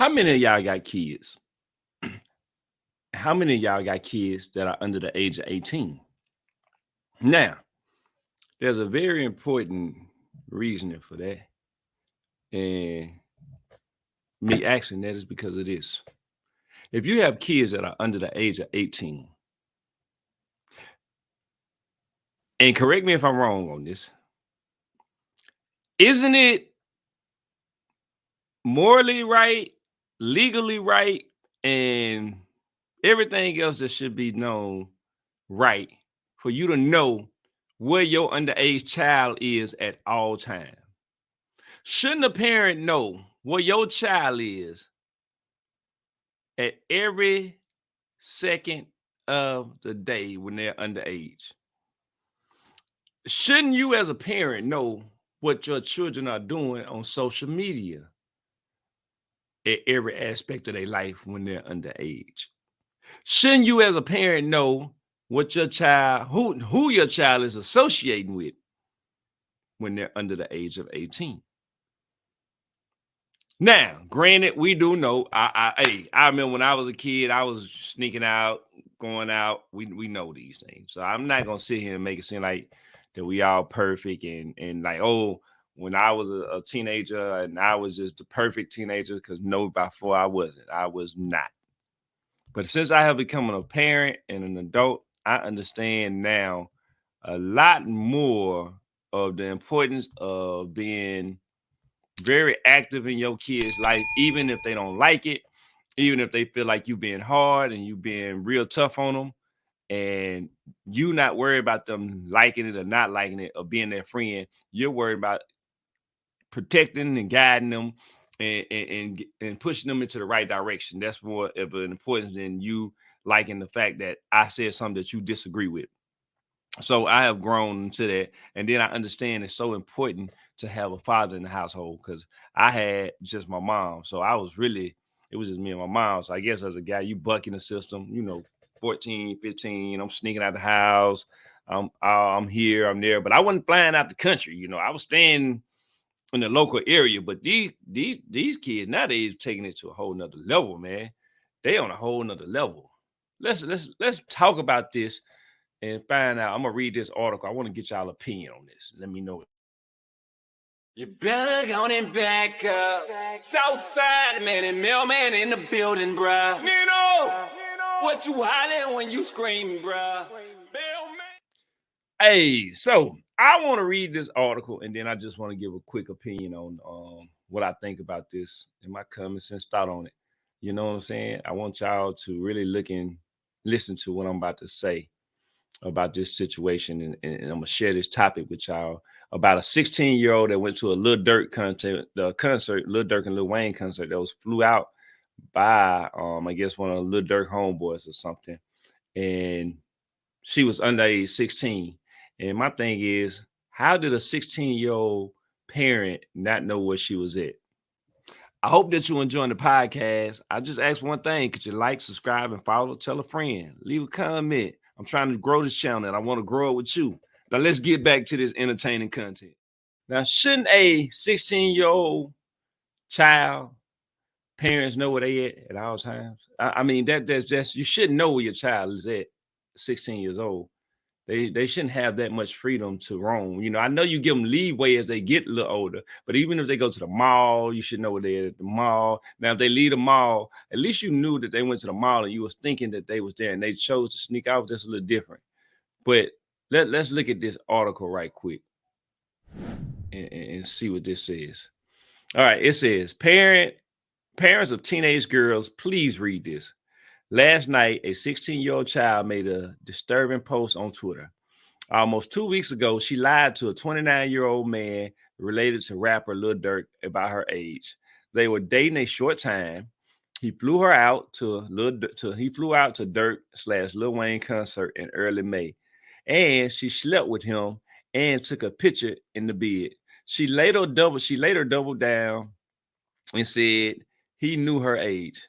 How many of y'all got kids? How many of y'all got kids that are under the age of 18? Now, there's a very important reasoning for that. And me asking that is because of this. If you have kids that are under the age of 18, and correct me if I'm wrong on this, isn't it morally right, legally right, and everything else that should be known right for you to know where your underage child is at all times? Shouldn't a parent know where your child is at every second of the day when they're underage? Shouldn't you as a parent know what your children are doing on social media at every aspect of their life when they're underage? Shouldn't you as a parent know what your child, who your child is associating with when they're under the age of 18? Now, granted, we do know. I remember when I was a kid, I was sneaking out, going out. We know these things, so I'm not gonna sit here and make it seem like that we all perfect and like, oh, when I was a teenager and I was just the perfect teenager, because no, by far I wasn't. I was not. But since I have become a parent and an adult, I understand now a lot more of the importance of being very active in your kids' life, even if they don't like it, even if they feel like you being hard and you being real tough on them, and you not worried about them liking it or not liking it or being their friend. You're worried about protecting and guiding them and pushing them into the right direction. That's more of an importance than you liking the fact that I said something that you disagree with. So I have grown to that, and then I understand it's so important to have a father in the household, because I had just my mom. So I was really, it was just me and my mom. So I guess as a guy, you bucking the system, 14, 15, I'm sneaking out the house. I'm here, I'm there, but I wasn't flying out the country. I was staying in the local area. But these kids nowadays taking it to a whole nother level, man. They on a whole nother level. Let's talk about this and find out. I'm gonna read this article. I want to get y'all opinion on this. Let me know. You better go and back up. Southside man and Mail Mann in the building, bruh. Nino, what you hollering when you scream, bruh? Hey, so I want to read this article, and then I just want to give a quick opinion on what I think about this and my common sense thought on it. You know what I'm saying? I want y'all to really look and listen to what I'm about to say about this situation, and I'm gonna share this topic with y'all about a 16-year-old that went to a Lil Durk concert, Lil Durk and Lil Wayne concert that was flew out by I guess one of Lil Durk homeboys or something, and she was underage 16. And my thing is, how did a 16-year-old parent not know where she was at? I hope that you're enjoying the podcast. I just ask one thing: could you like, subscribe, and follow? Tell a friend, leave a comment. I'm trying to grow this channel, and I want to grow it with you. Now let's get back to this entertaining content. Now, shouldn't a 16-year-old child parents know where they at all times? I mean, that's you shouldn't know where your child is at 16 years old. They shouldn't have that much freedom to roam. I know you give them leeway as they get a little older, but even if they go to the mall, you should know where they're at the mall. Now, if they leave the mall, at least you knew that they went to the mall and you was thinking that they was there and they chose to sneak out. That's a little different. But let's look at this article right quick and see what this says. All right, it says, parents of teenage girls, please read this. Last night, a 16-year-old child made a disturbing post on Twitter. Almost 2 weeks ago, she lied to a 29-year-old man related to rapper Lil Durk about her age. They were dating a short time. He flew out to Durk/Lil Wayne concert in early May, and she slept with him and took a picture in the bed. She later doubled down and said he knew her age.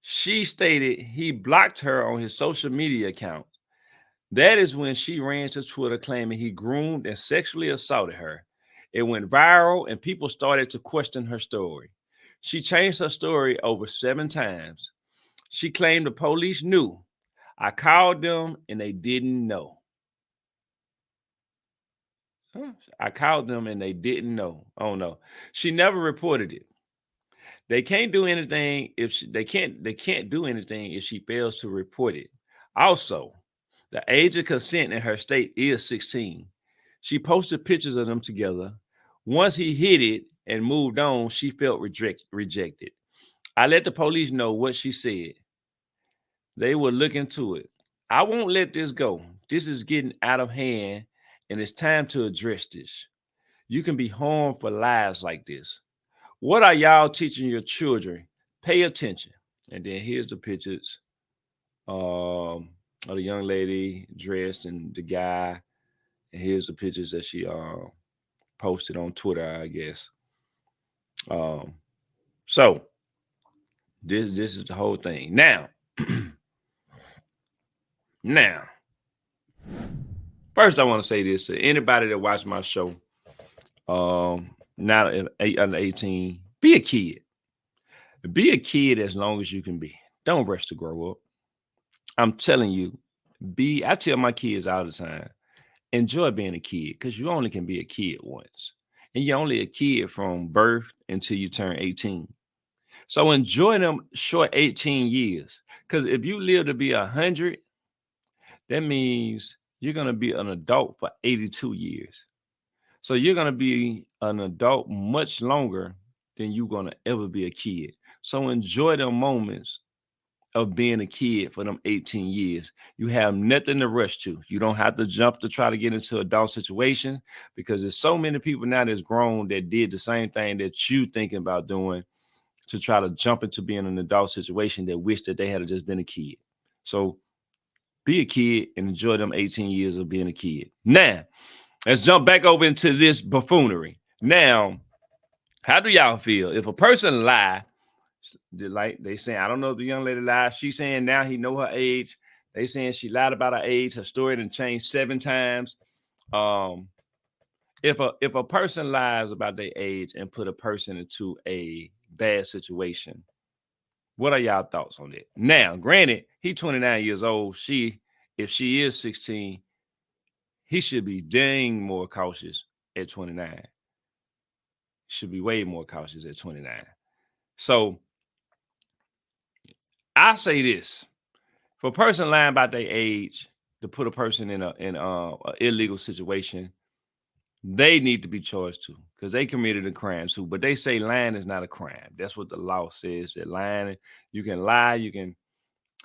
She stated he blocked her on his social media account. That is when she ran to Twitter claiming he groomed and sexually assaulted her. It went viral and people started to question her story. She changed her story over 7 times. She claimed the police knew. I called them and they didn't know. Huh. I called them and they didn't know. Oh no. She never reported it. They can't do anything if they can't do anything if she fails to report it. Also, the age of consent in her state is 16. She posted pictures of them together. Once he hit it and moved on, she felt rejected. I let the police know what she said. They will look into it. I won't let this go. This is getting out of hand and it's time to address this. You can be harmed for lies like this. What are y'all teaching your children? Pay attention. And then here's the pictures of the young lady dressed and the guy. And here's the pictures that she posted on Twitter, I guess. Um, so this is the whole thing. Now, now, first I want to say this to anybody that watched my show. Not under 18, be a kid. Be a kid as long as you can be. Don't rush to grow up. I'm telling you, I tell my kids all the time, enjoy being a kid because you only can be a kid once. And you're only a kid from birth until you turn 18. So enjoy them short 18 years. Because if you live to be 100, that means you're going to be an adult for 82 years. So you're going to be an adult much longer than you're going to ever be a kid. So enjoy the moments of being a kid for them 18 years. You have nothing to rush to. You don't have to jump to try to get into adult situations because there's so many people now that's grown that did the same thing that you thinking about doing to try to jump into being an adult situation that wish that they had just been a kid. So be a kid and enjoy them 18 years of being a kid. Now, let's jump back over into this buffoonery. Now, how do y'all feel if a person lie? Like they saying, I don't know if the young lady lied. She's saying now he know her age. They saying she lied about her age. Her story done changed 7 times. Um, if a person lies about their age and put a person into a bad situation, what are y'all thoughts on that? Now, granted, he's 29 years old. If she is 16, he should be dang more cautious at 29. Should be way more cautious at 29. So I say this: for a person lying about their age to put a person in a illegal situation, they need to be charged too because they committed a crime too. But they say lying is not a crime. That's what the law says. That lying, you can lie, you can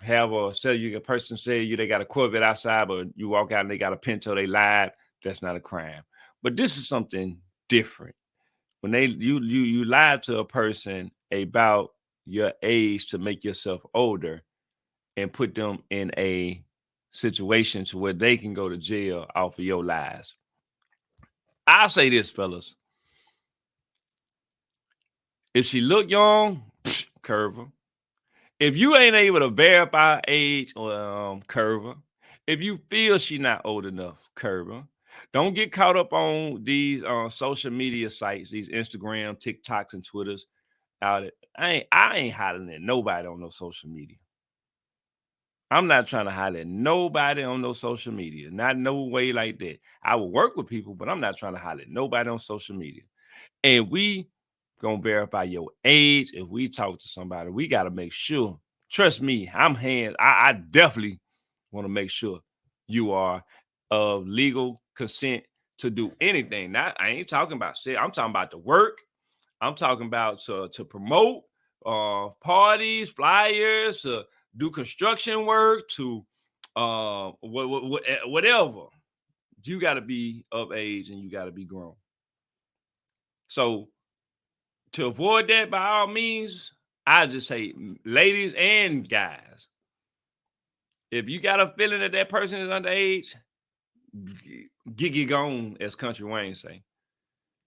have a person say you they got a Corvette outside, but you walk out and they got a Pinto, they lied. That's not a crime. But this is something different. When you lie to a person about your age to make yourself older and put them in a situation to where they can go to jail off of your lies. I'll say this, fellas. If she look young, curve her. If you ain't able to verify age or curve her. If you feel she not old enough, curve her. Don't get caught up on these social media sites, these Instagram, TikToks, and Twitters. Out it. I ain't hollering at nobody on no social media. I'm not trying to holler at nobody on no social media. Not no way like that. I will work with people, but I'm not trying to holler at nobody on social media. And we gonna verify your age. If we talk to somebody, we gotta make sure. Trust me, I definitely want to make sure you are of legal consent to do anything. Not I ain't talking about shit. I'm talking about the work. I'm talking about to promote parties, flyers, to do construction work, to whatever. You got to be of age and you got to be grown. So to avoid that, by all means, I just say, ladies and guys, if you got a feeling that that person is underage, get gone, as Country Wayne say.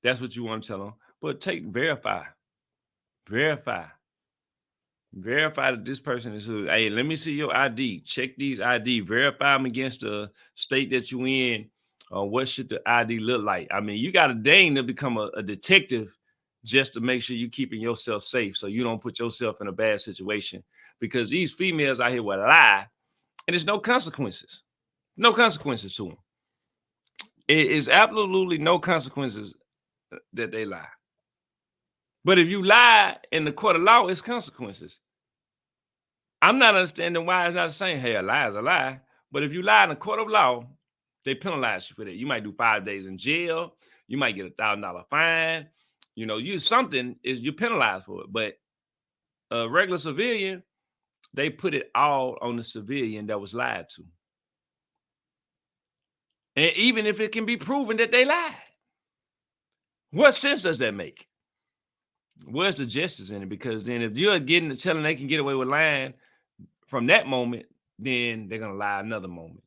That's what you want to tell them. But verify, verify that this person is who. Hey, let me see your ID. Check these ID. Verify them against the state that you in. What should the ID look like? I mean, you got to dang to become a detective just to make sure you keeping yourself safe so you don't put yourself in a bad situation. Because these females out here will lie, and there's no consequences. No consequences to them. It is absolutely no consequences that they lie. But if you lie in the court of law, it's consequences. I'm not understanding why it's not the same. Hey, a lie is a lie. But if you lie in the court of law, they penalize you for that. You might do 5 days in jail. You might get $1,000 fine. You know, you're penalized for it. But a regular civilian, they put it all on the civilian that was lied to. And even if it can be proven that they lied, what sense does that make? Where's the justice in it? Because then if you're telling they can get away with lying from that moment, then they're gonna lie another moment,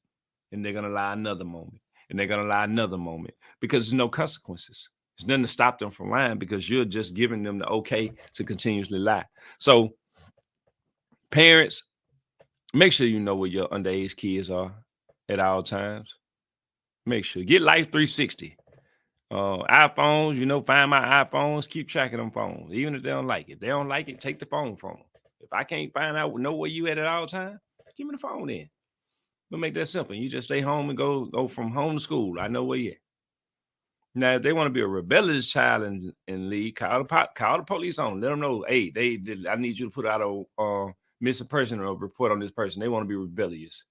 and they're gonna lie another moment, and they're gonna lie another moment, because there's no consequences. There's nothing to stop them from lying because you're just giving them the okay to continuously lie. So, parents, make sure you know where your underage kids are at all times. Make sure. Get Life 360. iPhones, find my iPhones, keep tracking them phones, even if they don't like it. They don't like it, take the phone from them. If I can't know where you at all times, give me the phone in. We'll make that simple. You just stay home and go from home to school. I know where you at. Now, if they want to be a rebellious child and leave, call the police on them. Let them know, hey, I need you to put out a missing person or a report on this person. They want to be rebellious.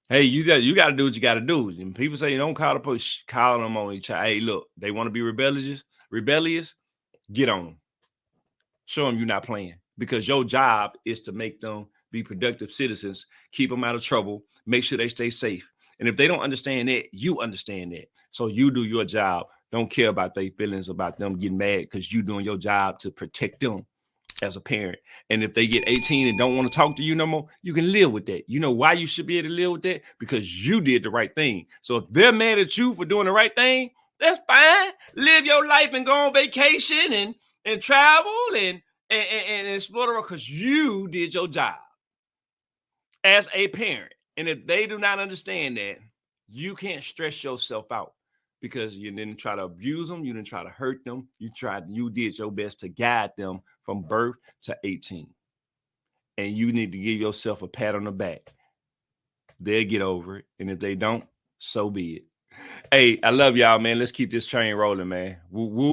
Hey, you got to do what you got to do. And people say you don't call the police, call them on each other. Hey, look, they want to be rebellious, get on them. Show them you're not playing, because your job is to make them be productive citizens, keep them out of trouble, make sure they stay safe. And if they don't understand that, you understand that. So you do your job. Don't care about their feelings about them getting mad, because you doing your job to protect them as a parent. And if they get 18 and don't want to talk to you no more, you can live with that. You know why you should be able to live with that? Because you did the right thing. So if they're mad at you for doing the right thing, that's fine. Live your life and go on vacation and travel and explore the world, because you did your job as a parent. And if they do not understand that, you can't stress yourself out, because you didn't try to abuse them, you didn't try to hurt them. You did your best to guide them from birth to 18. And you need to give yourself a pat on the back. They'll get over it. And if they don't, so be it. Hey, I love y'all, man. Let's keep this train rolling, man. Woo woo.